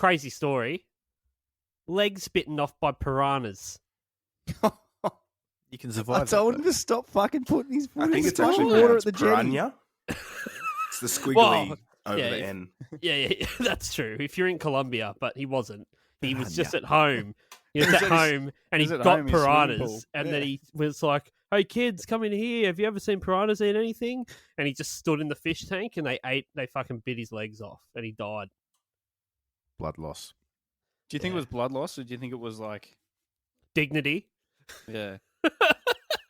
crazy story. Legs bitten off by piranhas. You can survive. I told him to stop fucking putting his foot I in think his it's actually water at pronounced the jetty. piranha. It's the squiggly Well, over yeah, the N. Yeah, that's true. If you're in Colombia, but he wasn't. He was just Piranha. at home. He was at home and he was at got home in his swimming pool. piranhas. And then Yeah. he was like, "Hey kids, come in here. Have you ever seen piranhas eat anything?" And he just stood in the fish tank and they fucking bit his legs off and he died. Blood loss. Do you think Yeah. it was blood loss, or do you think it was like, Dignity. yeah?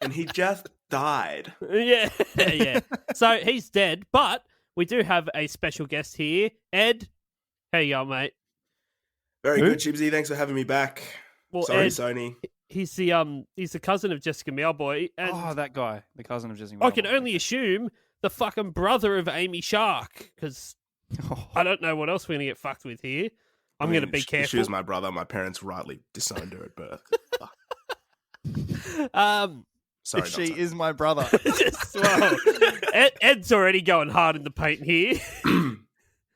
And he just died. Yeah, yeah. So he's dead, but we do have a special guest here. Ed, how you going, mate? Very Who? good, Chibsy. Thanks for having me back. Well, Sorry, Ed, Sony. he's the cousin of Jessica Meowboy, and Oh, that guy, the cousin of Jesse. I can only assume the fucking brother of Amy Shark, because I don't know what else we're gonna get fucked with here. I'm I mean, gonna be If careful. she was my brother, my parents rightly disowned her at birth. Sorry, If she not is my brother. well, Ed's already going hard in the paint here.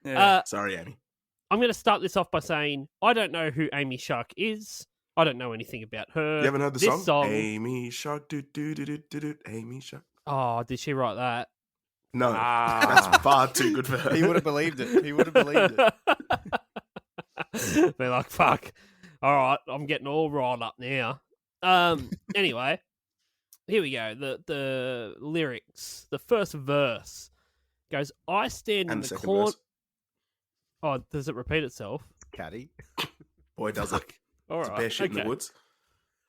Yeah. Sorry, Amy. I'm going to start this off by saying I don't know who Amy Shark is. I don't know anything about her. You haven't heard the This song? Amy Shark, do do do do do do. Amy Shark. Oh, did she write that? No, Ah. that's far too good for her. He would have believed it. He would have believed it. They're like, fuck. All right, I'm getting all riled up now. Anyway, here we go. The lyrics. The first verse goes, I stand in And the the second corner. verse. Oh, does it repeat itself? Caddy. Boy, does it. All It's a right. bear shit in okay. the woods.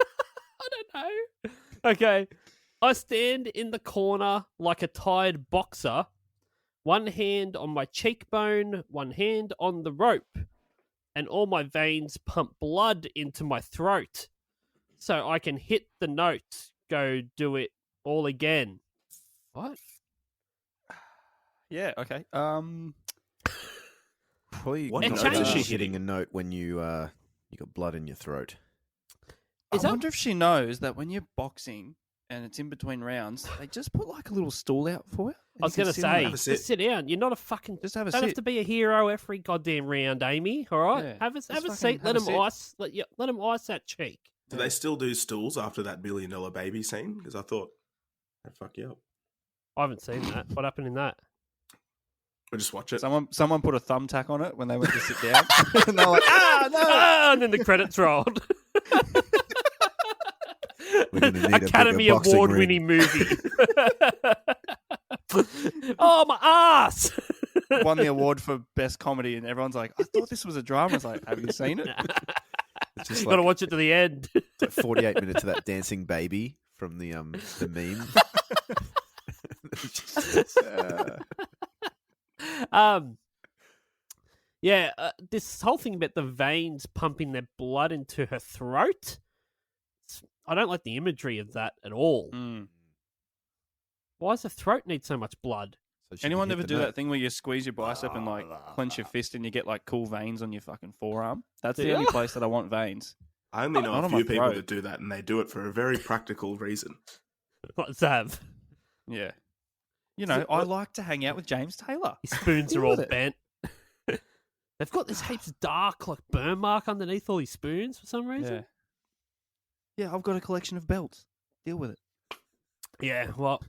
I don't know. Okay. I stand in the corner like a tired boxer, one hand on my cheekbone, one hand on the rope, and all my veins pump blood into my throat so I can hit the note, go do it all again. What? Yeah. Okay. Probably What It not changes. hitting a note when you got blood in your throat. Is I that- wonder if she knows that when you're boxing and it's in between rounds, they just put like a little stool out for you. I was going to say, have a sit. just sit down. You're not a fucking. Just have a Don't have sit. to be a hero every goddamn round, Amy. All right, Yeah, have a just have a fucking seat. Let have a him sit. ice. Let him ice that cheek. Do they still do stools after that $1 billion baby scene? Because I thought that'd fuck you up. I haven't seen that. What happened in that? Or just watch it. Someone put a thumbtack on it when they went to sit down, and they're like, "Ah, no!" Ah, and then the credits rolled. We're gonna need a bigger Academy boxing Award ring. winning movie. Oh, my ass! Won the award for best comedy, and everyone's like, "I thought this was a drama." It's like, "Have you seen it?" It's just Gotta like, watch it to the end. it's like 48 minutes of that dancing baby from the meme. Yeah, this whole thing about the veins pumping their blood into her throat. I don't like the imagery of that at all. Mm. Why does the throat need so much blood? So she can Anyone hit ever the do note. that thing where you squeeze your bicep and like clench your fist and you get like cool veins on your fucking forearm? That's the Yeah. only place that I want veins. I only know Not a on my few people throat. that do that, and they do it for a very practical reason. What's that? Yeah. You know, I like to hang out with James Taylor. His spoons Deal are all with it. bent. They've got this heaps dark, like burn mark underneath all his spoons for some reason. Yeah. Yeah, I've got a collection of belts. Deal with it. Yeah, well,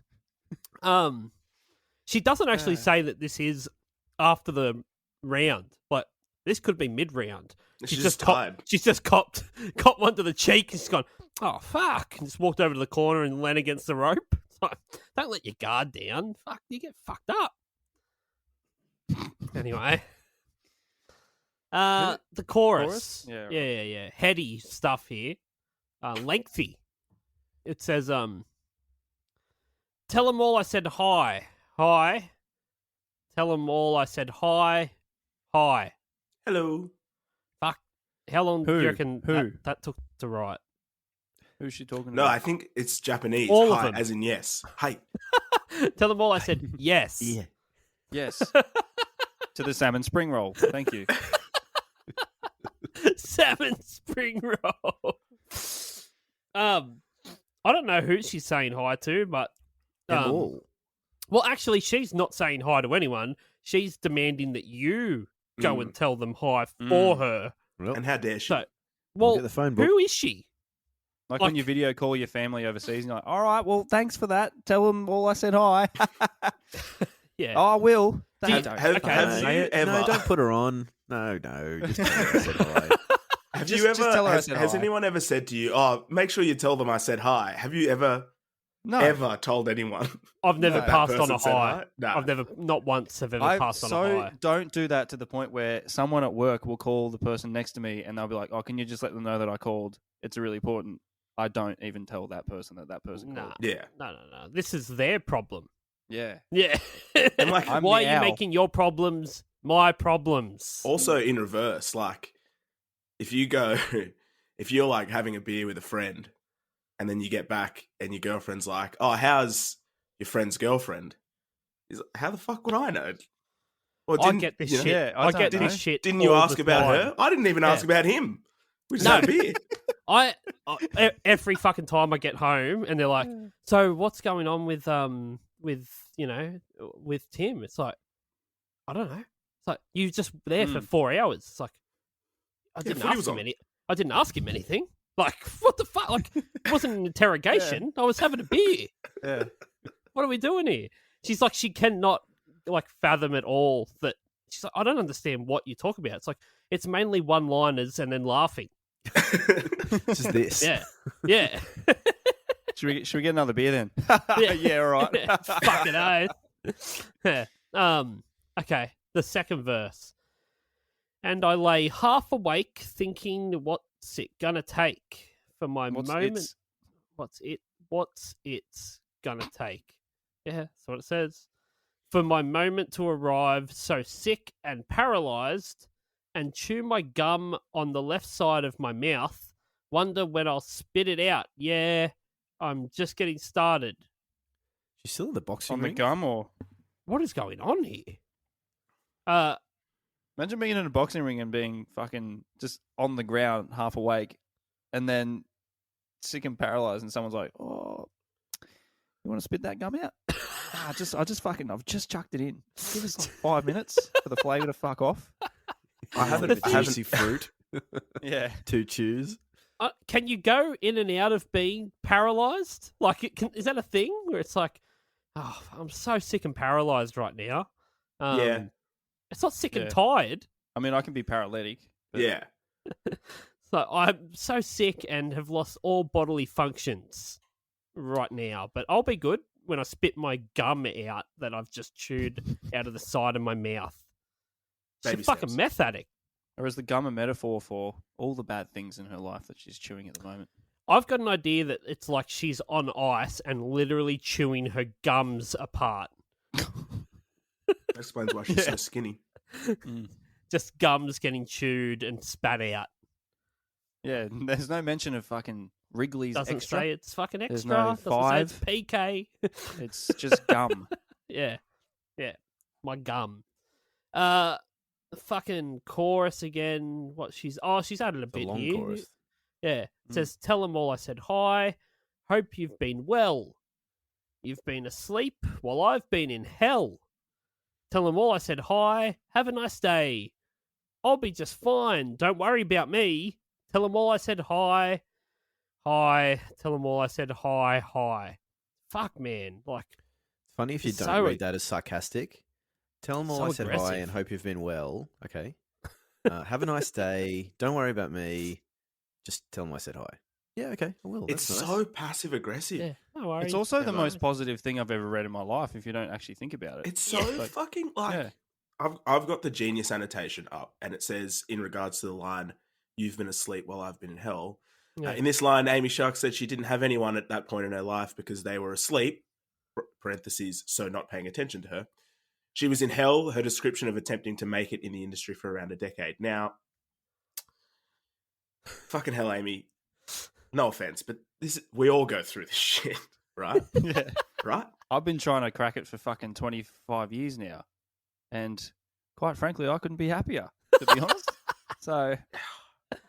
she doesn't actually say that this is after the round. Like, this could be mid-round. She's just cop- tired. She's just copped one to the cheek and she's gone, oh, fuck, and just walked over to the corner and leaned against the rope. It's like, don't let your guard down. Fuck, you get fucked up. Anyway. The chorus. Yeah, right. Yeah. Heady stuff here. Lengthy. It says, tell them all I said hi. Hi. Tell them all I said hi. Hi. Hello. Fuck. How long do Who? you reckon Who? that took to write? Who's she talking No, about? I think it's Japanese. All of Hi, them. as in yes. Hi. Tell them all I said yes. Yeah. Yes. To the salmon spring roll. Thank you. Salmon spring roll. I don't know who she's saying hi to, but Them all. well, actually, she's not saying hi to anyone. She's demanding that you go and tell them hi for her. Well, And how dare she? So, I'll well, get the phone book. who is she? Like Like- when you video call your family overseas, and you're like, all right, well, thanks for that. Tell them all I said hi. Yeah. Oh, I will. Do you- Don't have- fucking have say you it. ever- No, don't put her on. No. Just tell her I said hi. Have Just- you ever? just tell her I has said has hi. anyone ever said to you, "Oh, make sure you tell them I said hi"? Have you ever told anyone? I've never No. passed That on a person said high. hi? No. I've never, not once, have ever I passed on a so high. don't do that to the point where someone at work will call the person next to me and they'll be like, "Oh, can you just let them know that I called? It's really important." I don't even tell that person that person Nah. called. Yeah. No. This is their problem. Yeah. Yeah. And, like, I'm Why the are you owl. making your problems my problems? Also, in reverse, like if you're like having a beer with a friend, and then you get back and your girlfriend's like, "Oh, how's your friend's girlfriend?" He's like, how the fuck would I know? Or I get this you know, shit. Yeah, I I don't get know. this shit. Didn't you all ask the about time. her? I didn't even ask Yeah. about him. We just No. had a beer. Every fucking time I get home and they're like, "So what's going on with with Tim?" It's like, I don't know. It's like you were just there for 4 hours. It's like I didn't footy ask was him on. I didn't ask him anything. Like what the fuck? Like it wasn't an interrogation. I was having a beer. Yeah. What are we doing here? She's like, she cannot like fathom at all that. She's like, I don't understand what you talk about. It's like it's mainly one-liners and then laughing. Just this. Yeah, yeah. Should we get another beer then? Yeah. Yeah, all right. Fucking oath. Yeah. Okay, the second verse. And I lay half awake thinking, what's it gonna take for my What's moment? it's- What's it gonna take? Yeah, that's what it says. For my moment to arrive, so sick and paralyzed, and chew my gum on the left side of my mouth. Wonder when I'll spit it out. Yeah, I'm just getting started. She's still in the boxing On the ring. gum or What is going on here? imagine being in a boxing ring and being fucking just on the ground, half awake, and then sick and paralyzed, and someone's like, "Oh, you want to spit that gum out?" I've just chucked it in. Give us like 5 minutes for the flavour to fuck off. I haven't. With I haven't. juicy fruit. Yeah. 2 chews. Can you go in and out of being paralyzed? Like, is that a thing where it's like, oh, I'm so sick and paralyzed right now? Yeah. It's not sick Yeah. and tired. I mean, I can be paralytic. But Yeah. So I'm so sick and have lost all bodily functions right now. But I'll be good when I spit my gum out that I've just chewed out of the side of my mouth. She's a Baby fucking steps. meth addict. Or is the gum a metaphor for all the bad things in her life that she's chewing at the moment? I've got an idea that it's like she's on ice and literally chewing her gums apart. That explains why she's so skinny. Just gums getting chewed and spat out. Yeah, there's no mention of fucking Wrigley's Doesn't extra. say it's fucking There's extra. no Doesn't say it's 5. PK. It's just gum. Yeah. My gum. The fucking chorus again. She's added a The bit long here. chorus. Yeah. It says, tell them all I said hi. Hope you've been well. You've been asleep while I've been in hell. Tell them all I said hi. Have a nice day. I'll be just fine. Don't worry about me. Tell them all I said hi. Hi. Tell them all I said hi. Hi. Fuck, man. Like, It's funny if you It's don't so- read that as sarcastic. Tell them all so I said hi aggressive. and hope you've been well. Okay. Have a nice day. Don't worry about me. Just tell them I said hi. Yeah, okay, I will. It's That's nice. so passive aggressive. yeah. No worries. It's also the Yeah, most positive thing I've ever read in my life if you don't actually think about it. It's so Like, fucking like. yeah. I've got the genius annotation up, and it says in regards to the line, "You've been asleep while I've been in hell." Yeah. In this line, Amy Shark said she didn't have anyone at that point in her life because they were asleep. Parentheses, so not paying attention to her. She was in hell. Her description of attempting to make it in the industry for around a decade. Now, fucking hell, Amy. No offense, but we all go through this shit, right? Yeah. Right? I've been trying to crack it for fucking 25 years now. And quite frankly, I couldn't be happier, to be honest. So,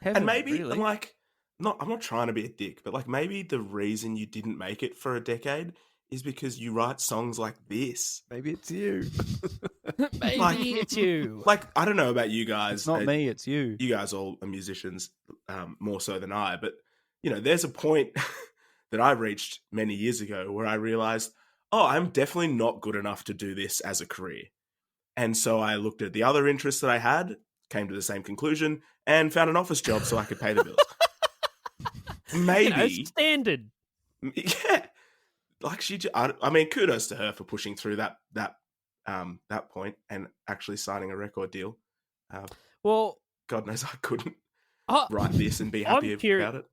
heaven, And maybe, really. I'm not trying to be a dick, but like maybe the reason you didn't make it for a decade is because you write songs like this. Maybe it's you. Maybe Like- it's you. Like, I don't know about you guys. It's not me, it's you. You guys all are musicians, more so than I. But, there's a point that I reached many years ago where I realized, I'm definitely not good enough to do this as a career. And so I looked at the other interests that I had, came to the same conclusion, and found an office job so I could pay the bills. Maybe. Standard. Yeah. Like I mean, kudos to her for pushing through that point and actually signing a record deal. Well, God knows I couldn't I- write this and be happy about it.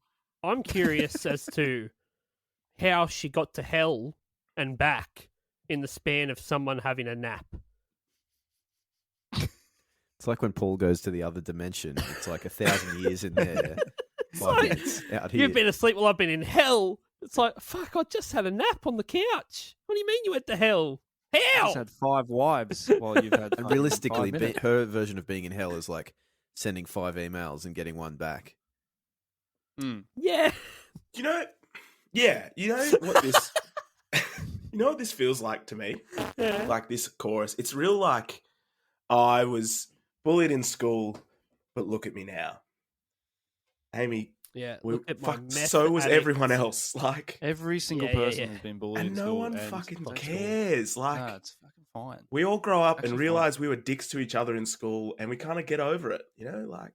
I'm curious as to how she got to hell and back in the span of someone having a nap. It's like when Paul goes to the other dimension. It's like 1,000 years in there. It's 5 like, minutes out here. You've been asleep while I've been in hell. It's like, fuck, I just had a nap on the couch. What do you mean you went to hell? How? Just had 5 wives while you've had. And realistically, 5 minutes. her version of being in hell is like sending 5 emails and getting one back. Yeah. Yeah, you know what this you know what this feels like to me? Yeah. Like this chorus. It's real like I was bullied in school, but look at me now. Amy, Yeah. we, Look at my fuck, meth so was addict. everyone else. Like, Every single Yeah, yeah, person yeah. has been bullied and in no school one and fucking plays school. cares. Like, Nah, it's fucking fine. we all grow up Actually and fine. realize we were dicks to each other in school, and we kind of get over it. Like,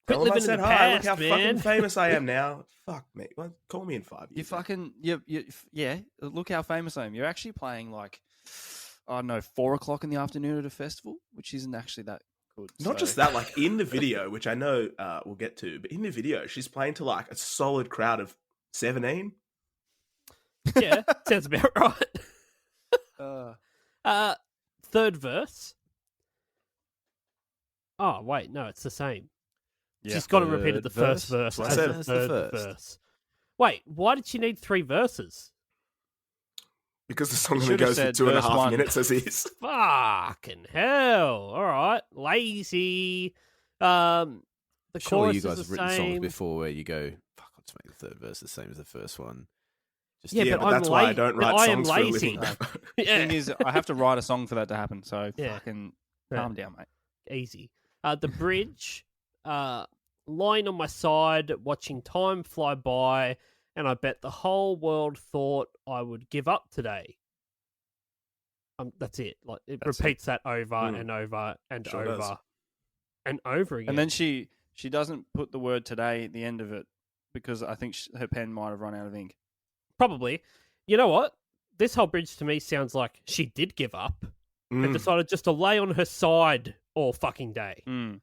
Quit tell them I living in said the hi. Look past, how man. fucking famous I am now. Fuck me. Well, call me in 5 years. You fucking yeah. Look how famous I am. You're actually playing like, I don't know, 4 o'clock in the afternoon at a festival, which isn't actually that good. Not just that, like in the video, which I know we'll get to, but in the video, she's playing to like a solid crowd of 17. Yeah. Sounds about right. Third verse. Oh, wait. No, it's the same. Yeah. She's got to repeat the first verse That's as what I the said, it's the third first. verse. Wait, why did she need 3 verses? Because the song You only should have goes for said 2.5 verse 1. minutes as is. Fucking hell. All right. Lazy. The Surely chorus you guys is have the written same. songs before where you go, fuck, let's make the third verse the same as the first one. Just Yeah, Yeah, but but I'm that's why I la- don't but write I am songs for a lazy. living. Yeah. Thing is, I have to write a song for that to happen. So Yeah. fucking Yeah. calm down, mate. Easy. The bridge, lying on my side, watching time fly by, and I bet the whole world thought I would give up today. That's it. Like it That's repeats that over Mm. and over and Sure over does. and over again. And then she doesn't put the word today at the end of it because I think her pen might have run out of ink. Probably. You know what? This whole bridge to me sounds like she did give up and Mm. decided just to lay on her side all fucking day. Mm.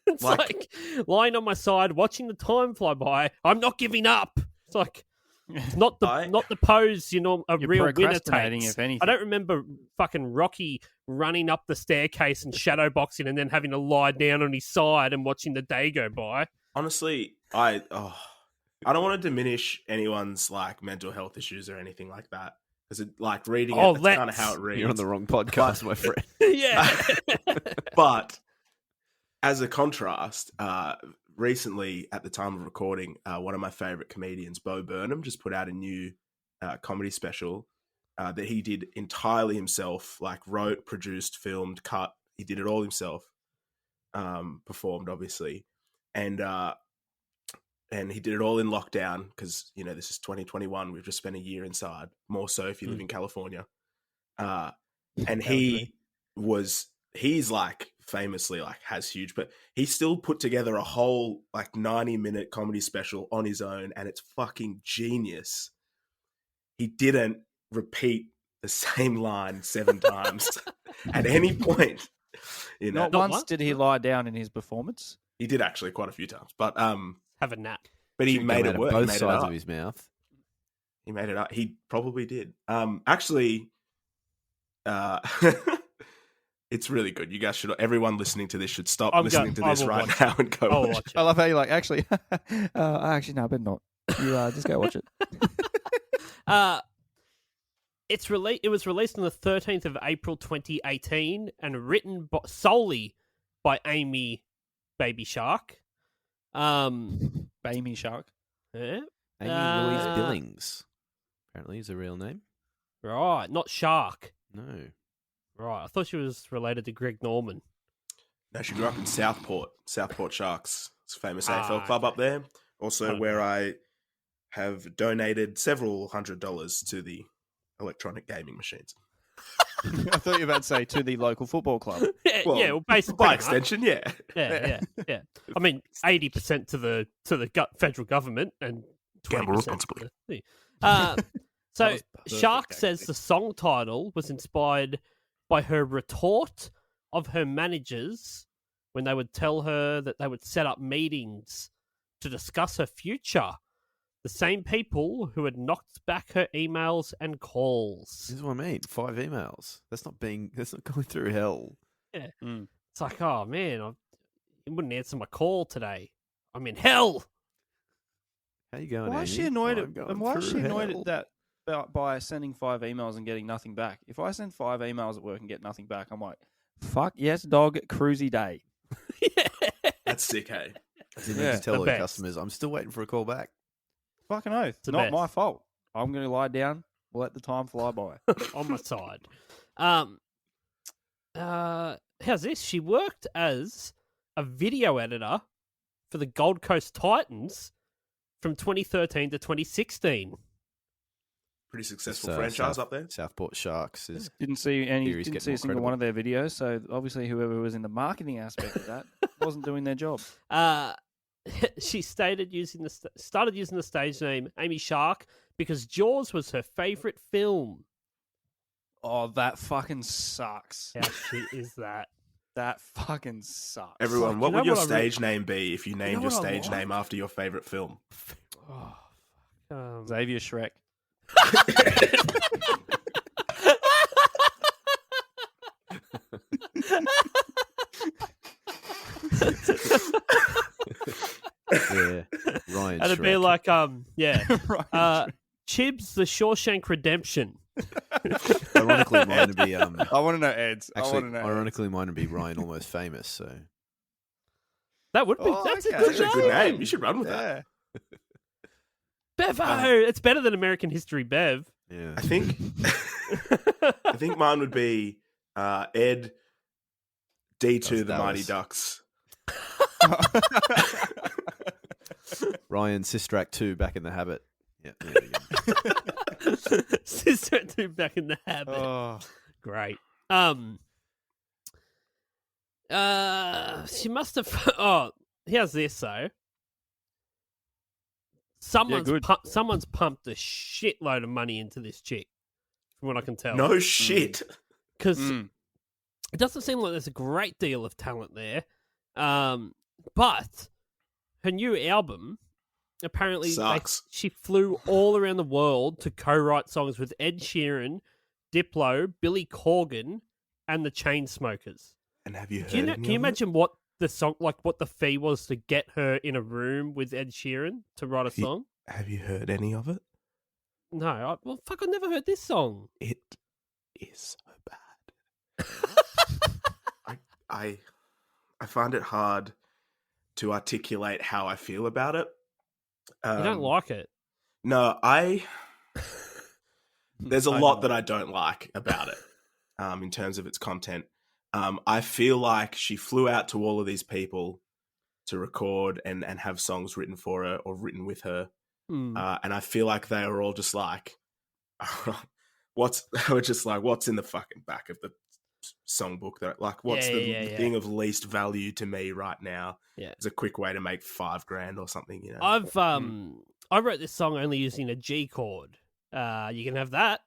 It's Like- like lying on my side, watching the time fly by. I'm not giving up. It's like not the pose a You're real winner procrastinating, takes. if anything. I don't remember fucking Rocky running up the staircase and shadow boxing and then having to lie down on his side and watching the day go by. Honestly, I don't want to diminish anyone's like mental health issues or anything like that. Because like reading Oh, that's kind of let's- how it reads. You're on the wrong podcast, my friend. Yeah. But as a contrast, recently at the time of recording, one of my favorite comedians, Bo Burnham, just put out a new comedy special that he did entirely himself, like wrote, produced, filmed, cut. He did it all himself, performed obviously, and he did it all in lockdown because this is 2021. We've just spent a year inside. More so if you live in California. And he's like famously like has huge, but he still put together a whole like 90-minute comedy special on his own, and it's fucking genius. He didn't repeat the same line 7 times at any point. Not Not once once? did he lie down in his performance. He did actually quite a few times, but Have a nap. he Should've made come it out of work. He both made it sides up. of his mouth. He made it up. He probably did. Actually, it's really good. You guys should. Everyone listening to this should stop listening to I this will right watch now and go I'll watch. watch I it. love how you're like, actually, actually, no, I better not. You just go watch it. It was released on the 13th of April 2018 and written solely by Amy Baby Shark. Baby Shark. Yeah. Amy Louise Uh, Billings. Apparently, is a real name. Right, not Shark. No. Right, I thought she was related to Greg Norman. No, she grew up in Southport Sharks. It's a famous AFL club okay. up there. Also, Oh, where I have donated several $100s to the electronic gaming machines. I thought you were about to say to the local football club. Yeah, well, basically, by pretty much. extension, yeah. Yeah. I mean, 80% to the federal government and 20% Gamble to responsibly. the. That So was perfect, Shark says actually. the song title was inspired by her retort of her managers when they would tell her that they would set up meetings to discuss her future. The same people who had knocked back her emails and This calls. is what I mean. 5 emails. That's not going through hell. Mm. It's like, oh man, he wouldn't answer my call today. I'm in hell. How you going? Why is she Amy? annoyed I'm at? going And why is she through annoyed hell. at that by sending 5 emails and getting nothing back? If I send 5 emails at work and get nothing back, I'm like, fuck yes, dog, cruisy day. That's sick, hey? So you need Yeah, to tell the all best. your customers, I'm still waiting for a call back. Fucking oath. the Not best. my fault. I'm going to lie down. Let the time fly by. On my side. How's this? She worked as a video editor for the Gold Coast Titans from 2013 to 2016. Pretty successful It's, franchise South- up there. Southport Sharks is Didn't see Theories didn't get see a more single one of their videos. So obviously, whoever was in the marketing aspect of that wasn't doing their job. She started using the stage name Amy Shark because Jaws was her favorite film. Oh, that fucking sucks. How shit is that? That fucking sucks. Everyone, Fuck, what you know would your what I stage name be if you named your what I stage like? name after your favorite film? Oh, Xavier Shrek. yeah. Ryan That'd be Shrek. like Right. Chibs the Shawshank Redemption. Ironically, mine would be I want to know Ed's. I actually. want to know. Ironically, mine would be Ryan Almost Famous. So That would be. Oh, That's okay. a good That's a good name. name. You should run with that. Yeah. Bevo. It's better than American History Bev. yeah. I think mine would be Ed D2 the Mighty Dallas. Ducks. Ryan Sistrak 2 Back in the Habit. Yeah. There we go. Sister two back in the habit. Oh. Great. She must have. Oh, here's this though. good. Someone's pumped a shitload of money into this chick, from what I can tell. No shit. Because Mm. it doesn't seem like there's a great deal of talent there. But her new album, apparently, Sucks. she flew all around the world to co-write songs with Ed Sheeran, Diplo, Billy Corgan, and the Chainsmokers. And have you heard Can you any of it? imagine what the song, like what the fee was to get her in a room with Ed Sheeran to write a He- song? Have you heard any of it? No, well, fuck, I've never heard this song. It is so bad. I find it hard to articulate how I feel about it. You don't like it? No, there's a I lot know. that I don't like about it in terms of its content. I feel like she flew out to all of these people to record and have songs written for her or written with her. Hmm. And I feel like they were all just like, what's in the fucking back of the songbook? That like, what's the thing of least value to me right now? Yeah. It's a quick way to make $5,000 or something, you know? I wrote this song only using a G chord. You can have that.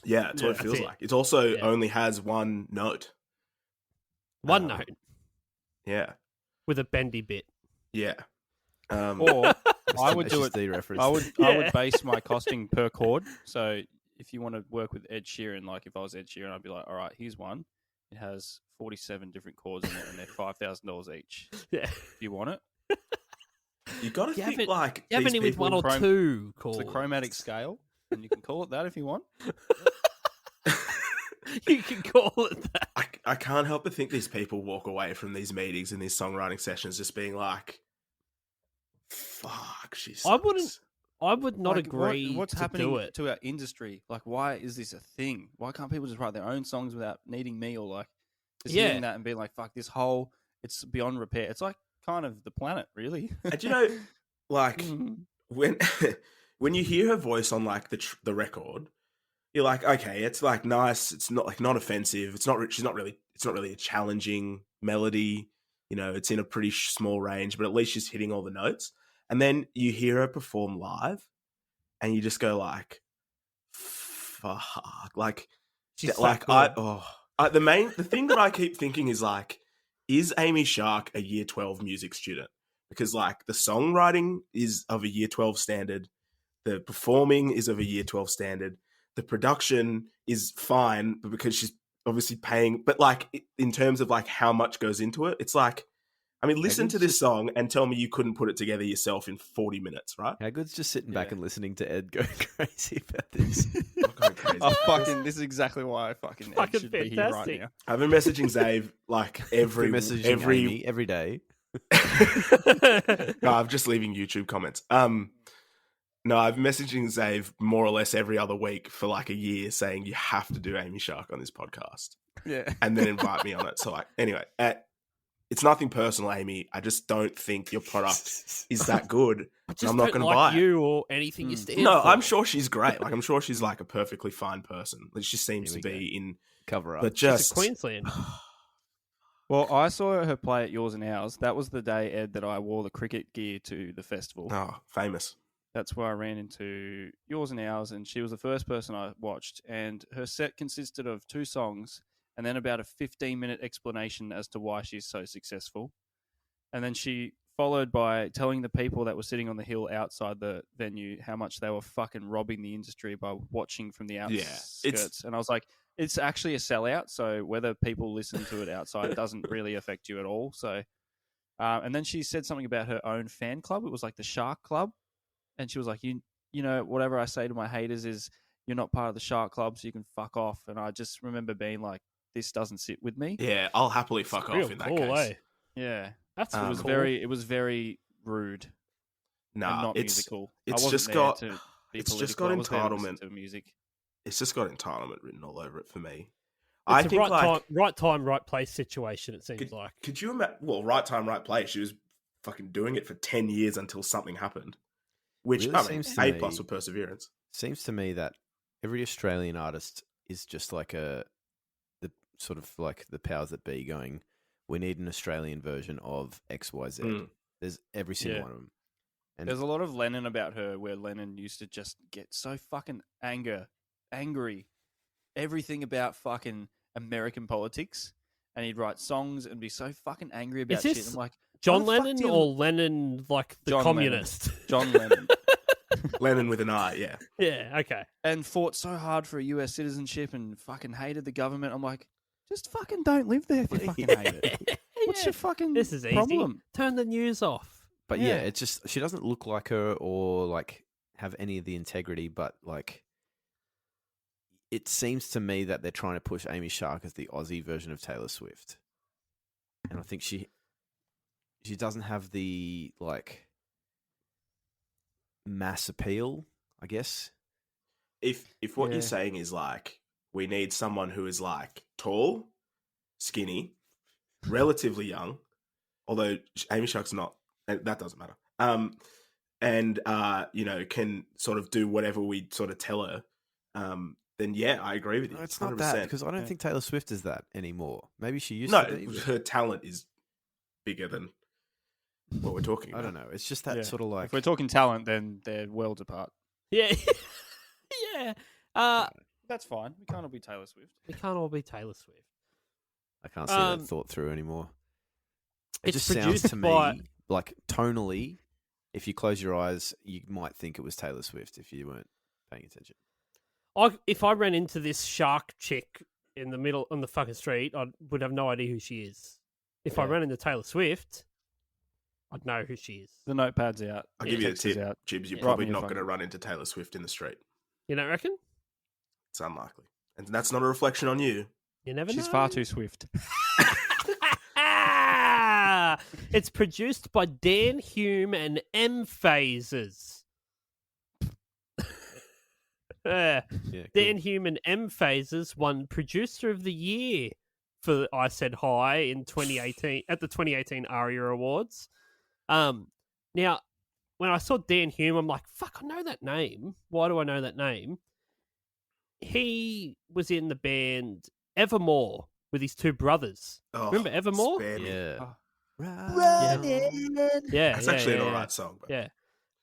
Yeah, that's what it That's feels it. like. It also Yeah. only has one note. One note Yeah. with a bendy bit. Yeah. Or I would do it. SSD reference. I would Yeah. base my costing per chord. So if you want to work with Ed Sheeran, like if I was Ed Sheeran, I'd be like, all right, here's one. It has 47 different chords in it, and they're $5,000 each. Yeah. If you want it, You got to You have think it- like You have these any with people- one or Chrome- two it's chords? the chromatic scale, and you can call it that if you want. You can call it that. I can't help but think these people walk away from these meetings and these songwriting sessions just being like, fuck, she sucks. I would not Like, agree what's to happening do it. to our industry? Like, why is this a thing? Why can't people just write their own songs without needing me or like just Yeah. hearing that and being like, fuck, it's beyond repair. It's like kind of the planet, really. And you know, like Mm. when when you hear her voice on like the record, you're like, okay, it's like nice. It's not like not offensive. It's not. She's not really. It's not really a challenging melody. You know, it's in a pretty small range, but at least she's hitting all the notes. And then you hear her perform live, and you just go like, "Fuck!" Like, She's so like good. the thing that I keep thinking is like, is Amy Shark a Year 12 music student? Because like the songwriting is of a Year 12 standard, the performing is of a Year 12 standard, the production is fine, but because she's obviously paying, but like in terms of like how much goes into it, it's like, I mean, listen to this song and tell me you couldn't put it together yourself in 40 minutes, right? How good's just sitting back Yeah. and listening to Ed go crazy about this? I'm going crazy. This is exactly why I fucking Fucking should be here right fantastic. now. I've been messaging Zave like Every messaging every Amy every day. No, I'm just leaving YouTube comments. No, I've been messaging Zave more or less every other week for like a year saying you have to do Amy Shark on this podcast Yeah. and then invite me on it. So like, anyway, it's nothing personal, Amy. I just don't think your product is that good. I just I'm not don't going to like buy it. you or anything you stand No, for. I'm sure she's great. Like, I'm sure she's like a perfectly fine person. She seems Here to we be in, Cover up. but She's just a Queensland. Well, I saw her play at Yours and Ours. That was the day, Ed, that I wore the cricket gear to the festival. oh, famous. That's where I ran into Yours and Ours, and she was the first person I watched. And her set consisted of 2 songs and then about a 15-minute explanation as to why she's so successful. And then she followed by telling the people that were sitting on the hill outside the venue how much they were fucking robbing the industry by watching from the outskirts. And I was like, it's actually a sellout, so whether people listen to it outside doesn't really affect you at all. So, and then she said something about her own fan club. It was like the Shark Club. And she was like, you know, whatever I say to my haters is you're not part of the Shark Club, so you can fuck off. And I just remember being like, this doesn't sit with me. Yeah, I'll happily fuck Real off in that cool, case. eh? Yeah. That's It really was cool. it was very rude and Nah, not it's musical. it's I wasn't just there got to be it's just political. got I was there to listen entitlement. to music. It's just got entitlement written all over it for me. It's I a think right time, right place situation, it seems like. could you imagine? Well, right time, right place. She was fucking doing it for 10 years until something happened, which Really I mean, seems to A+ me- for perseverance. Seems to me that every Australian artist is just like the sort of like the powers that be going, we need an Australian version of XYZ. Mm. There's every single Yeah. one of them. And There's a lot of Lennon about her where Lennon used to just get so fucking angry. Everything about fucking American politics. And he'd write songs and be so fucking angry about shit. this I'm like, John why the fuck Lennon do you- or Lennon, like the John communist? John Lennon. Lennon with an I, yeah. Yeah, okay. And fought so hard for a US citizenship and fucking hated the government. I'm like, just fucking don't live there if you fucking hate it. What's Yeah. your fucking This is easy. problem? Turn the news off. But yeah, Yeah. it's just she doesn't look like her or like have any of the integrity, but like it seems to me that they're trying to push Amy Shark as the Aussie version of Taylor Swift. And I think she doesn't have the like mass appeal, I guess. If what Yeah. you're saying is like we need someone who is like tall, skinny, relatively young, although Amy Shark's not, that doesn't matter. And you know, can sort of do whatever we sort of tell her. Then yeah, I agree with you. No, it's not 100%. that because I don't Yeah. think Taylor Swift is that anymore. Maybe she used No, to be. but her talent is bigger than what we're talking I about. don't know. It's just that Yeah. sort of like If we're talking talent, then they're worlds apart. Yeah. Yeah. That's fine. We can't all be Taylor Swift. We can't all be Taylor Swift. I can't see Um, that thought through anymore. It it's just sounds produced to me by- like tonally, if you close your eyes, you might think it was Taylor Swift if you weren't paying attention. If I ran into this shark chick in the middle on the fucking street, I would have no idea who she is. If I Yeah. ran into Taylor Swift, I'd know who she is. The notepad's out. I'll the give you a text is tip, out. Jibs. You're Yeah. probably Write me a not fucking- going to run into Taylor Swift in the street. You don't reckon? It's unlikely, and that's not a reflection on you. You never She's know. far too swift. It's produced by Dan Hume and M Phases. Yeah. Yeah, Dan Human M Phases won Producer of the Year for I Said Hi in 2018 at the 2018 ARIA Awards. Now, when I saw Dan Hume, I'm like, fuck, I know that name. Why do I know that name? He was in the band Evermore with his two brothers. Oh, Remember Evermore? spare me. Yeah. Oh. Yeah, That's yeah, actually yeah, an yeah. alright song. But Yeah.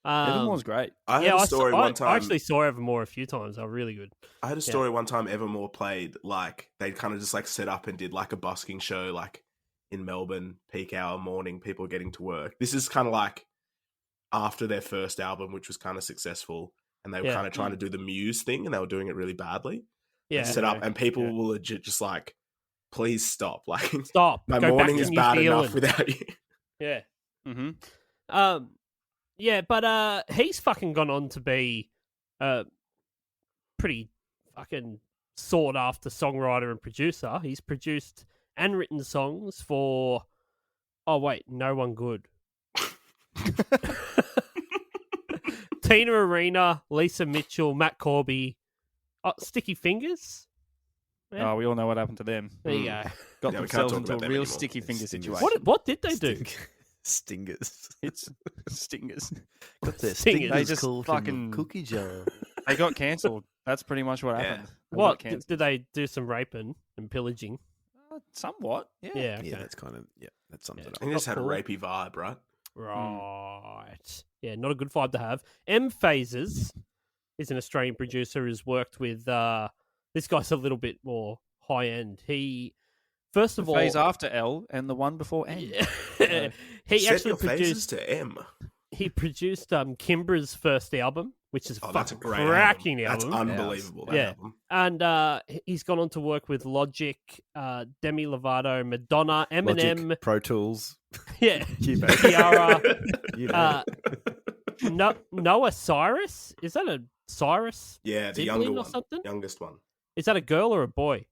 Evermore's great. I heard Yeah, a story one time. I actually saw Evermore a few times. They were really good. I heard a story one time Evermore played, like, they kind of just, like, set up and did, like, a busking show, like, in Melbourne, peak hour morning, people getting to work. This is kind of like after their first album, which was kind of successful, and they were kind of trying to do the Muse thing, and they were doing it really badly. Yeah. They set up, and people were legit just like, please stop. Like, Stop. my Go morning back to is New bad Zealand. enough without you. Yeah. Mm-hmm. Yeah, but he's fucking gone on to be pretty fucking sought after songwriter and producer. He's produced and written songs for No One Good. Tina Arena, Lisa Mitchell, Matt Corby, Sticky Fingers. Yeah. Oh, we all know what happened to them. There you go. Got Yeah, we can't themselves talk into a about them real anymore. sticky finger Stingers. situation. What did they do? Stingers. It's stingers. Got their Stingers. They just called fucking- from a cookie jar. They got cancelled. That's pretty much what Yeah. happened. They What got cancelled. did they do? Some raping and pillaging? Somewhat. Yeah. Yeah. Okay. Yeah, that's kind of that sums it I up. think they just had a Cool. rapey vibe, right? Right. Yeah, not a good vibe to have. M Phases is an Australian producer who's worked with this guy's a little bit more high end. He first of The all phase after L and the one before N. he Set actually your faces produced to M. he produced Kimbra's first album, which is Oh, a that's a fucking great cracking album. album. That's unbelievable. That Yeah. album. And he's gone on to work with Logic, Demi Lovato, Madonna, Eminem, Logic, Pro Tools. yeah, Cubase. Ciara, You know. Noah Cyrus. Is that a Cyrus? Yeah, the Sibling younger or one. something? Youngest one. Is that a girl or a boy?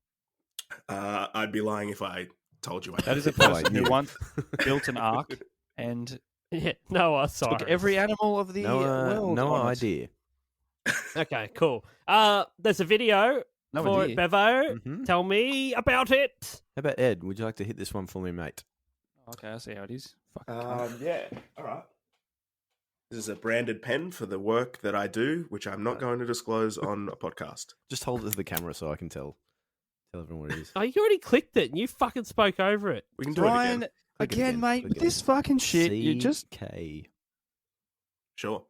I'd be lying if I told you. That is a Oh, person who yeah. once built an ark and Yeah, Noah Cyrus. took every animal of the world. no on it. idea. Okay, cool. There's a video No for idea. it, Bevo. Mhm. Tell me about it. How about Ed? Would you like to hit this one for me, mate? Okay, I see how it is. Fucking cunt. Yeah. All right. This is a branded pen for the work that I do, which I'm not going to disclose on a podcast. Just hold it to the camera so I can tell everyone what it is. Oh, you already clicked it and you fucking spoke over it. We can do Brian, it again. Click it again, again, mate, click with it this fucking shit, you just... CK. Sure.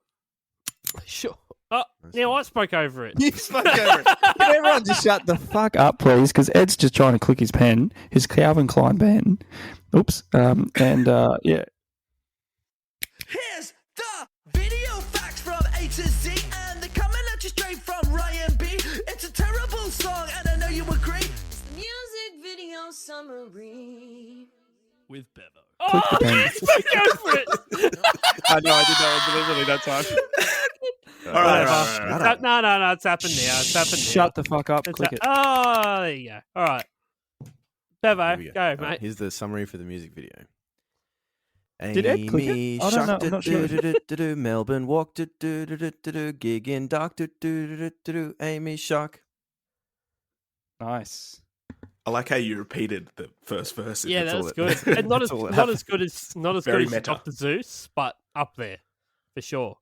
Sure. Oh, That's now fine. I spoke over it. You spoke over it. Can everyone just shut the fuck up, please? Because Ed's just trying to click his pen, his Calvin Klein pen. Oops. Yeah. Here's the video facts from A to Z, and they're coming at you straight from Ryan B. It's a terrible song, and I know you agree. It's the music video summary. With Bevo. Click Oh, the pen. you spoke over it. I know, I did that one deliberately that time. All right. Whatever. Shut up. No, it's happened now. It's happened now. Shut the fuck up. It's Click it. Oh, there you go. All right. Bevo, Here we go, All right, mate. here's the summary for the music video. Did Ed click it? Amy I don't know, Shark, I'm not sure. do-do-do-do-do, Melbourne walk, do-do-do-do-do, gig in Dock, do-do-do-do-do, Amy Shark. Nice. I like how you repeated the first verse. Yeah, all that's it- good. And not as that's all it not as good as Very meta. Dr. Zeus, but up there for sure.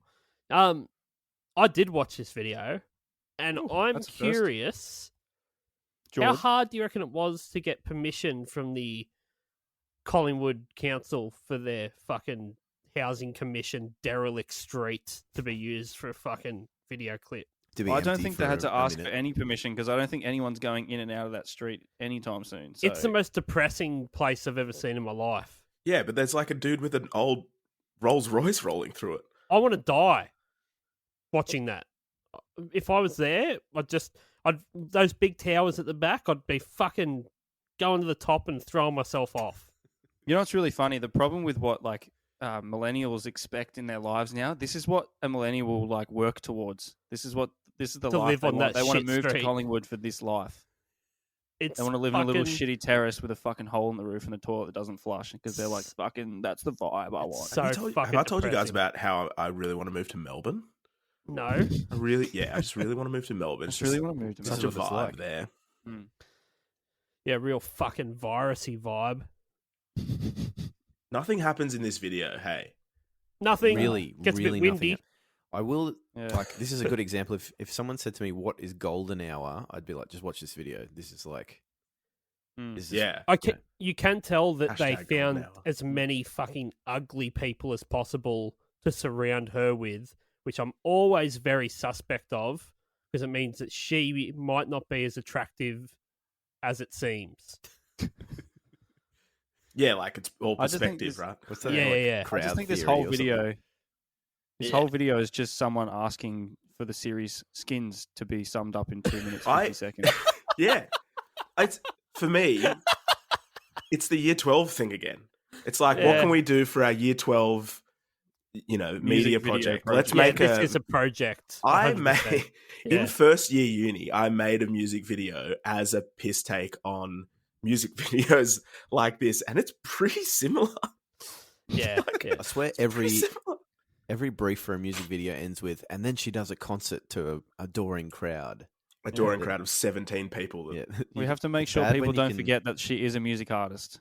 I did watch this video, and Ooh, I'm that's a first. curious. How George. hard do you reckon it was to get permission from the Collingwood Council for their fucking housing commission derelict street to be used for a fucking video clip? To be I don't empty think they had for to a ask for minute. any permission because I don't think anyone's going in and out of that street anytime soon. So. It's the most depressing place I've ever seen in my life. Yeah, but there's like a dude with an old Rolls Royce rolling through it. I want to die watching that. If I was there, I'd those big towers at the back, I'd be fucking going to the top and throwing myself off. You know what's really funny? The problem with what millennials expect in their lives now. This is what a millennial will work towards. This is the To life live they on want. that They want to shit move street. to Collingwood for this life. It's They want to live in a little fucking- shitty terrace with a fucking hole in the roof and a toilet that doesn't flush because they're like, fucking, that's the vibe I want. So Have I told you guys fucking about depressing. how I really want to move to Melbourne? No. I just really want to move to Melbourne. I It's just really just want to move to such a Melbourne. what it's vibe like. there. Yeah, real fucking virusy vibe. Nothing happens in this video. Hey, Nothing. Really, Gets really a bit windy. nothing. I will Yeah. like. This is a good example. If someone said to me, "What is golden hour?" I'd be like, "Just watch this video. This is like, this is yeah. I can, you can tell that they Hashtag golden found hour. as many fucking ugly people as possible to surround her with, which I'm always very suspect of, because it means that she might not be as attractive as it seems. Yeah, like it's all I just think perspective, this- right? What's that? Yeah, like, yeah, yeah. I crowd just think this theory whole or something? video, Yeah. whole video is just someone asking for the series skins to be summed up in 2 minutes 50 seconds. Yeah. It's for me, it's the year 12 thing again. It's like, what Yeah. can we do for our year 12, media video project? project. Let's Yeah, make this a. is a project. I 100%. made Yeah. in first year uni, I made a music video as a piss take on music videos like this, and it's pretty similar. Yeah, yeah. I swear Pretty every similar. every brief for a music video ends with, and then she does a concert to a adoring crowd. Adoring Yeah. crowd of 17 people. That, Yeah, We have to make sure bad people when you don't can- forget that she is a music artist.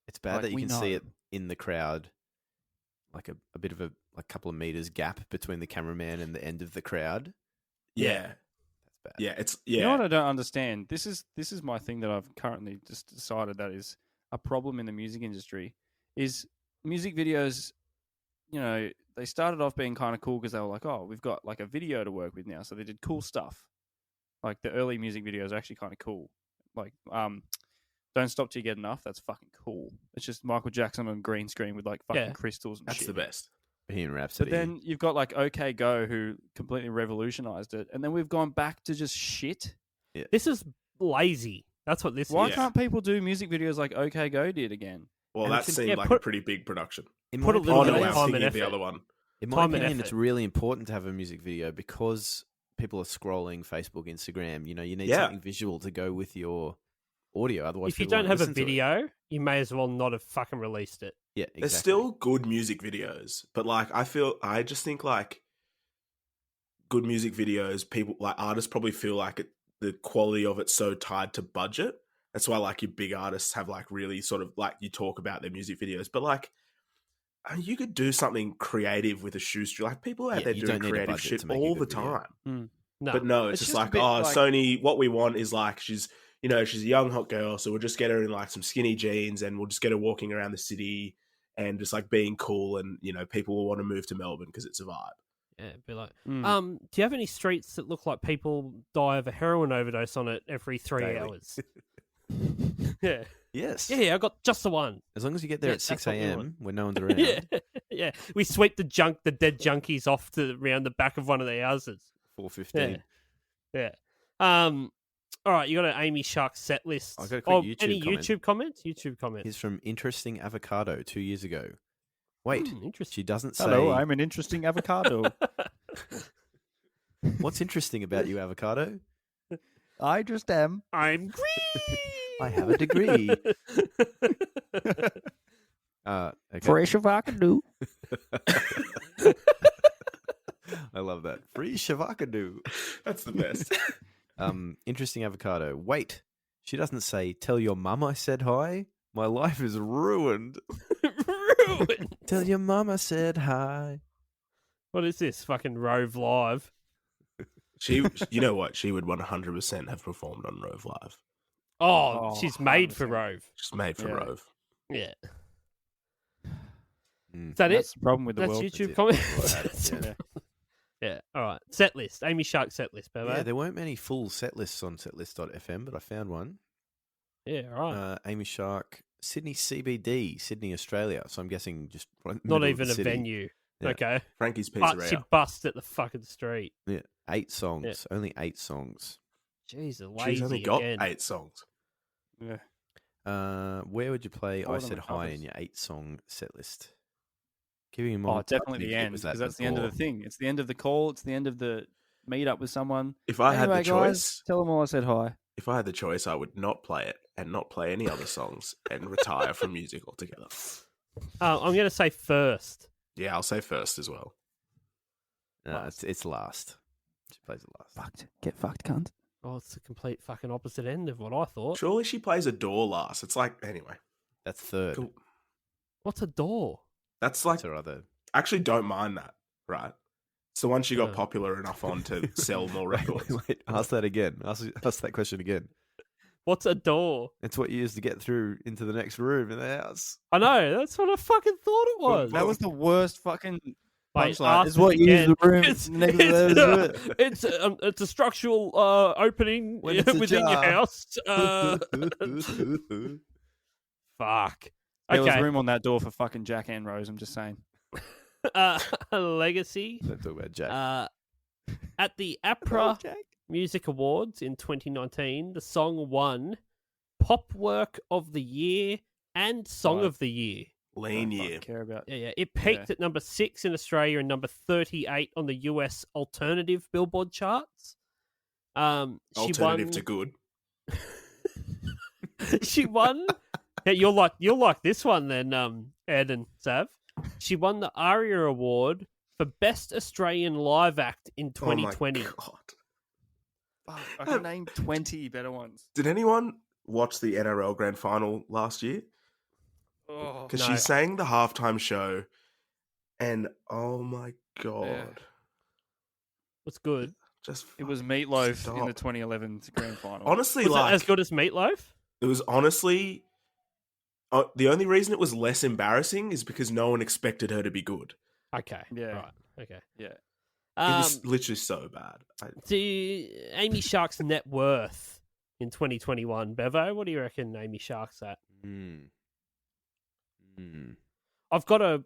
It's bad Like, that you we can see know. it in the crowd, like a bit of a couple of meters gap between the cameraman and the end of the crowd. yeah. That's bad. Yeah. It's You know what yeah. I don't understand? This is my thing that I've currently just decided that is a problem in the music industry. Is music videos, they started off being kind of cool because they were like, oh, we've got like a video to work with now, so they did cool stuff. Like the early music videos are actually kind of cool. Like Don't Stop Till You Get Enough, that's fucking cool. It's just Michael Jackson on green screen with like fucking Yeah. crystals and That's shit. the best. Bohemian But Rhapsody. then you've got like OK Go who completely revolutionized it, and then we've gone back to just shit. This is lazy. That's what this Why is. can't people do music videos like OK Go did again? Well, And that it's- seemed yeah, like a put- pretty big production. in put my a little Oh, bit no, of I was time thinking and of the effort. other one. In my Time and opinion, it's effort. really important to have a music video because people are scrolling Facebook, Instagram. You need Yeah. something visual to go with your audio. Otherwise, If you people don't won't have a listen to it. video, you may as well not have fucking released it. Yeah, exactly. There's still good music videos, but like I just think like good music videos, people like artists probably feel like the quality of it's so tied to budget. That's why like your big artists have like really sort of like you talk about their music videos, but like you could do something creative with a shoestring. Like people out Yeah, there you doing don't need a creative budget shit to make a all the good video. time. No. But no, It's it's just just a like, bit oh, like- Sony, what we want is like she's a young hot girl, so we'll just get her in like some skinny jeans and we'll just get her walking around the city and just like being cool, and people will want to move to Melbourne because it's a vibe. Yeah, be like, Mm. do you have any streets that look like people die of a heroin overdose on it every 3 Daily. hours? yeah. Yes. Yeah, I got just the one. As long as you get there Yeah, at 6 that's what we a.m. want. when no one's around. Yeah, yeah. We sweep the dead junkies off around the back of one of the houses. 4:15. Yeah. All right, you got an Amy Shark set list. I got a quick YouTube any comment. YouTube comments? YouTube comments. Here's from Interesting Avocado 2 years ago. Wait, Interesting. she doesn't say. Hello, I'm an interesting avocado. What's interesting about you, Avocado? I just am. I'm green. I have a degree. Okay. Fresh avocado. I love that. Free Shavakadu. That's the best. Interesting Avocado. Wait, she doesn't say, tell your mum I said hi. My life is ruined. Ruined. Tell your mum I said hi. What is this? Fucking Rove Live. You know what? She would 100% have performed on Rove Live. Oh, Oh, she's made for 100%. Rove. She's made for Yeah. Rove. Yeah. Mm. Is that That's it? the problem with the That's world. YouTube it. comments. That's it. Yeah. Yeah. All right. Set list. Amy Shark set list, Bebo. Yeah, there weren't many full set lists on setlist.fm, but I found one. Yeah. All right. Amy Shark, Sydney CBD, Sydney, Australia. So I'm guessing just right Not middle of even the a city. venue. Yeah. Okay. Frankie's But she Pizzeria. bust at the fucking street. Yeah, 8 songs. Only 8 songs. Jeez, lazy She's only got again. 8 songs. Yeah. Where would you play All I of them Said are Hi in covers. your 8-song set list? Keeping in mind, Oh, definitely the it end was because that that's the end of the before. thing. It's the end of the call. It's the end of the meet up with someone. If I had Anyway, the guys, choice, tell them all I said hi. if I had the choice, I would not play it and not play any other songs and retire from music altogether. I'm going to say first. Yeah, I'll say first as well. No, it's last. She plays it last. Fucked. Get fucked, cunt. Oh, it's the complete fucking opposite end of what I thought. Surely she plays a door last. It's like, anyway. That's third. Cool. What's a door? That's like, That's her other. actually don't mind that, right? It's the one she got Oh. popular enough on to sell more records. Wait, ask that again. Ask that question again. What's a door? It's what you use to get through into the next room in the house. I know. That's what I fucking thought it was. That was the worst fucking Wait, punchline. ask Is what it you use again. the room It's, next to the it's a structural opening When it's within your ajar. house. Fuck. There was Okay. room on that door for fucking Jack and Rose. I'm just saying. Legacy. Don't talk about Jack. At the APRA Music Awards in 2019, the song won Pop Work of the Year and Song Right. of the Year. Lean Don't fucking year. care about. Yeah. It peaked at number 6 in Australia and number 38 on the US alternative Billboard charts. She Alternative won. to good. She won. Yeah, you'll like this one then, Ed and Sav. She won the ARIA Award for Best Australian Live Act in 2020. Oh my God. Fuck, I can name 20 better ones. Did anyone watch the NRL Grand Final last year? Oh, Because No. she sang the halftime show, and oh my God. What's good? Just it was fucking Meatloaf in stop. the 2011 grand final. Honestly, Was like it as good as Meatloaf? it was honestly the only reason it was less embarrassing is because no one expected her to be good. Okay. Yeah. Right. Okay. Yeah. It was literally so bad. To Amy Shark's net worth in 2021, Bevo, what do you reckon Amy Shark's at? I've got a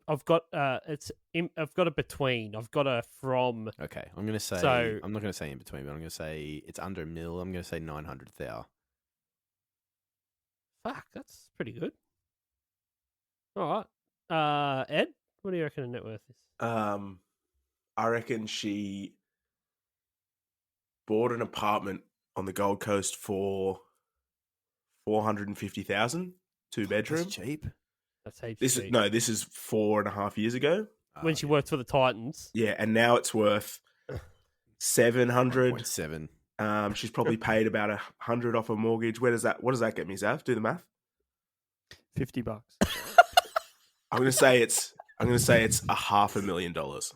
between. I've got a from. Okay, I'm gonna say. So- I'm not gonna say in between, but I'm gonna say it's under a mil. I'm gonna say 900,000. Fuck, that's pretty good. All right. Ed, what do you reckon her net worth is? I reckon she bought an apartment on the Gold Coast for 450,000, 2-bedroom. That's cheap. That's heaps This cheap. is no, this is 4.5 years ago. When she worked for the Titans. Yeah, and now it's worth 700. 1.7. She's probably paid about 100 off a mortgage. What does that get me, Zav? Do the math. $50. I'm gonna say it's $500,000.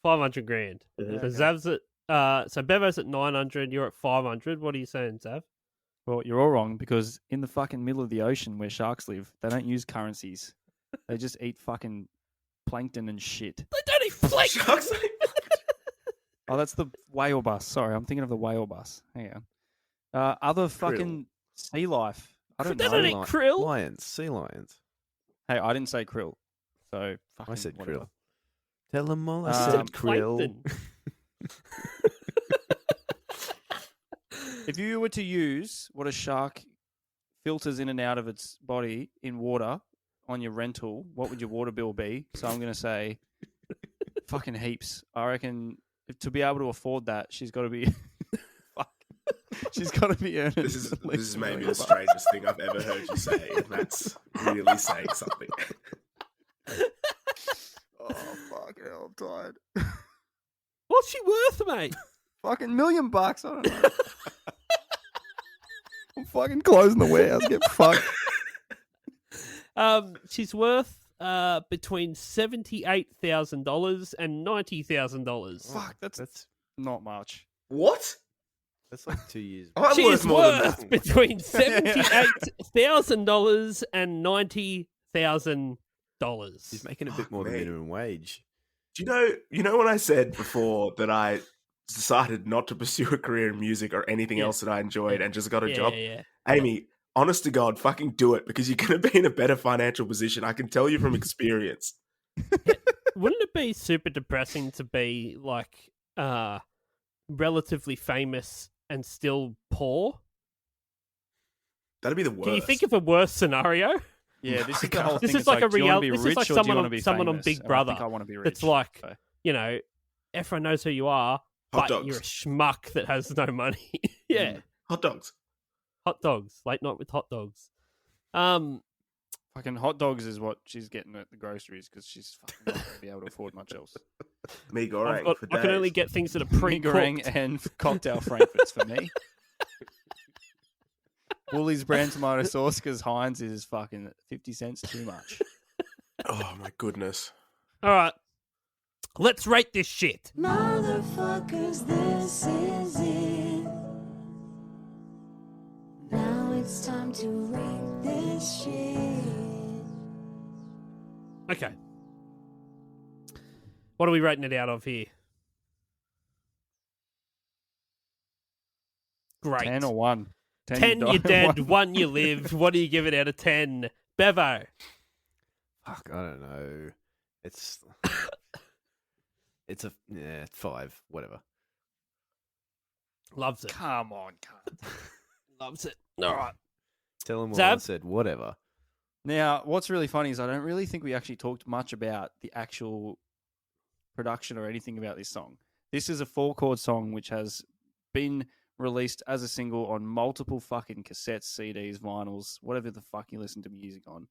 500 grand. Yeah. So Zav's at so Bevo's at 900, you're at 500. What are you saying, Zav? Well, you're all wrong because in the fucking middle of the ocean where sharks live, they don't use currencies. They just eat fucking plankton and shit. They don't eat plankton. Sharks. Oh, that's the whale bus. Sorry, I'm thinking of the whale bus. Hang on. Other fucking sea life. I don't They know. don't eat krill. Lions, sea lions. Hey, I didn't say krill. So fucking I said whatever. krill. Tell them all I Um, said krill. Plankton. If you were to use what a shark filters in and out of its body in water on your rental, what would your water bill be? So I'm going to say fucking heaps. I reckon to be able to afford that, she's got to be fuck. She's got to be earning. This is at least $1 maybe million the bucks. strangest thing I've ever heard you say, and that's really saying something. Oh fuck hell, I'm tired. What's she worth, mate? Fucking $1 million. I don't know. I'm fucking closing the warehouse. Get fucked. She's worth between $78,000 and $90,000. Fuck, that's not much. What? That's like 2 years. I'm She worth is more than worth that. between $78,000 and $90,000. She's making a bit Fuck more than me. minimum wage. Do you know when I said before that I decided not to pursue a career in music or anything Yeah. else that I enjoyed and just got a job? Yeah. Amy, honest to God, fucking do it because you're going to be in a better financial position. I can tell you from experience. Wouldn't it be super depressing to be like relatively famous and still poor? That'd be the worst. Can you think of a worse scenario? Yeah, this is the God. whole This thing. is like a do you wanna real- be this is rich like or do you someone wanna on- be someone on famous? Big And Brother. I think I want to be rich. It's like, So, you know, everyone knows who you are, Hot but dogs. you're a schmuck that has no money. Yeah. Hot dogs. Hot dogs. Late night with hot dogs. fucking hot dogs is what she's getting at the groceries because she's fucking not going to be able to afford much else. Me goreng for I can only days. get things that are Mee pre-cooked. goreng and cocktail frankfurts for me. Woolies brand tomato sauce because Heinz is fucking 50 cents too much. Oh my goodness. All right, let's rate this shit. Motherfuckers, this is it. Now it's time to rate this shit. Okay. What are we rating it out of here? Great. 10 or 1? 10 you're dead, 1 you live. What do you give it out of 10? Bevo. Fuck, I don't know. It's it's a 5, whatever. Loves it. Come on, cunt. Loves it. All right. Tell him what Zab? I said, whatever. Now, what's really funny is I don't really think we actually talked much about the actual production or anything about this song. This is a 4-chord song which has been released as a single on multiple fucking cassettes, CDs, vinyls, whatever the fuck you listen to music on.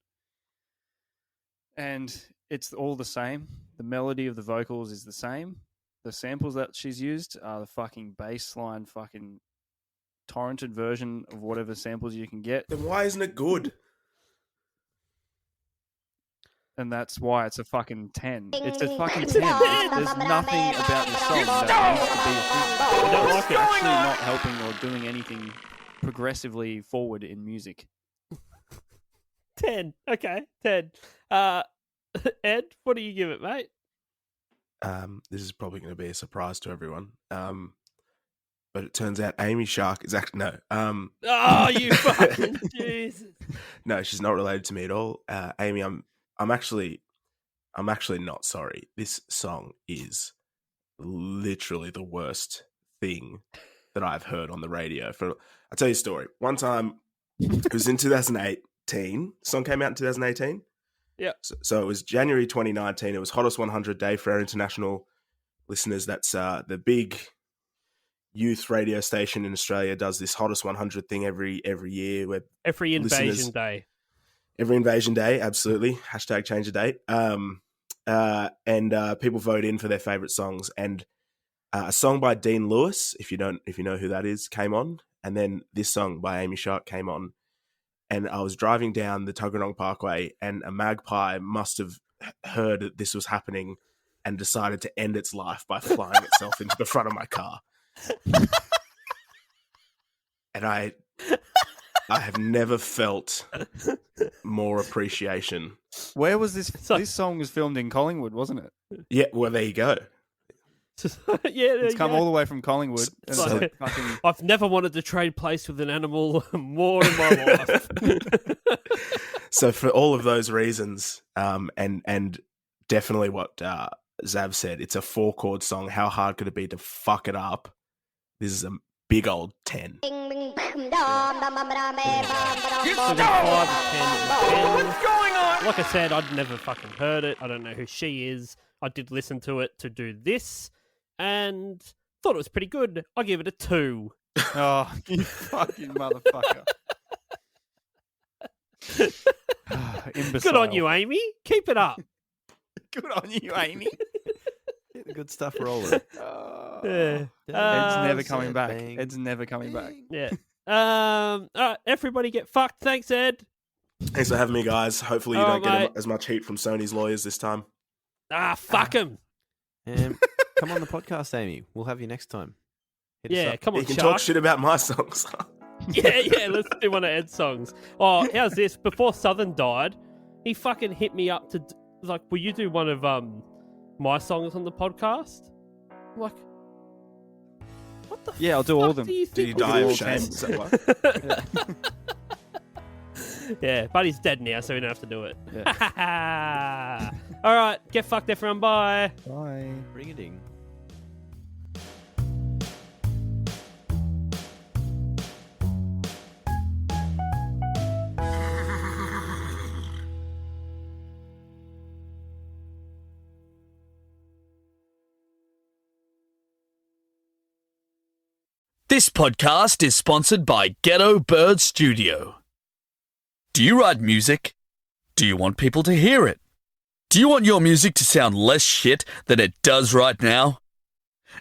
And it's all the same. The melody of the vocals is the same. The samples that she's used are the fucking baseline fucking torrented version of whatever samples you can get. Then why isn't it good? And that's why it's a fucking 10. It's a fucking 10. There's nothing about this song that needs to be a thing. I don't like It's it. actually not helping or doing anything progressively forward in music. 10. Okay, 10. Ed, what do you give it, mate? This is probably going to be a surprise to everyone. But it turns out Amy Shark is actually no. Oh, you fucking Jesus. No, she's not related to me at all. Amy, I'm actually not sorry. This song is literally the worst thing that I've heard on the radio. I'll tell you a story. One time, it was in 2018. The song came out in 2018. Yeah. So it was January 2019. It was Hottest 100 Day for our international listeners. That's the big youth radio station in Australia does this Hottest 100 thing every year. Where Every invasion listeners- day. Every invasion day, absolutely. Hashtag change the date. And people vote in for their favorite songs. And a song by Dean Lewis, if you know who that is, came on. And then this song by Amy Shark came on. And I was driving down the Tuggeranong Parkway, and a magpie must have heard that this was happening and decided to end its life by flying itself into the front of my car. And I have never felt more appreciation. Where was this? So- This song was filmed in Collingwood, wasn't it? Yeah, well, there you go. Yeah, It's come all the way from Collingwood. And So- it's like fucking, I've never wanted to trade place with an animal more in my life. So for all of those reasons, and definitely what Zav said, it's a 4-chord song. How hard could it be to fuck it up? This is a big old 10. So then 5 and 10. What's going on? Like I said, I'd never fucking heard it. I don't know who she is. I did listen to it to do this and thought it was pretty good. I give it a 2. oh, you fucking motherfucker. Imbecile. Good on you, Amy. Keep it up. Good on you, Amy. Get the good stuff rolling. Oh. Yeah. Ed's never Said coming back. bang. Ed's never coming back. Yeah. All right, everybody get fucked. Thanks, Ed. Thanks for having me, guys. Hopefully you Oh, don't get mate. as much heat from Sony's lawyers this time. Fuck him. Come on the podcast, Amy. We'll have you next time. Hit us Yeah, up. come on, You can Shark. talk shit about my songs. Yeah, let's do one of Ed's songs. Oh, how's this? Before Southern died, he fucking hit me up to like, will you do one of my songs on the podcast? I'm like, what the? Yeah, I'll do all fuck of them. Do you Did he think die all of shame? 10. Is that why? Yeah, but he's dead now, so we don't have to do it. Yeah. All right, get fucked, everyone. Bye. Bye. Ring a ding. This podcast is sponsored by Ghetto Bird Studio. Do you write music? Do you want people to hear it? Do you want your music to sound less shit than it does right now?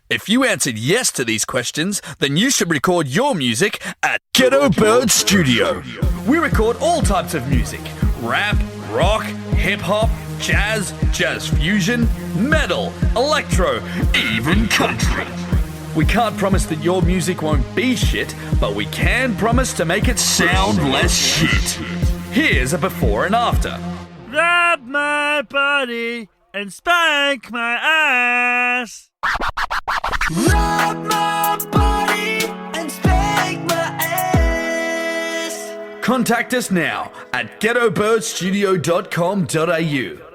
If you answered yes to these questions, then you should record your music at Ghetto Bird Studio. We record all types of music: rap, rock, hip-hop, jazz, jazz fusion, metal, electro, even country. We can't promise that your music won't be shit, but we can promise to make it sound less shit. Here's a before and after. Grab my body and spank my ass. Rub my body and spank my ass. Contact us now at ghettobirdstudio.com.au.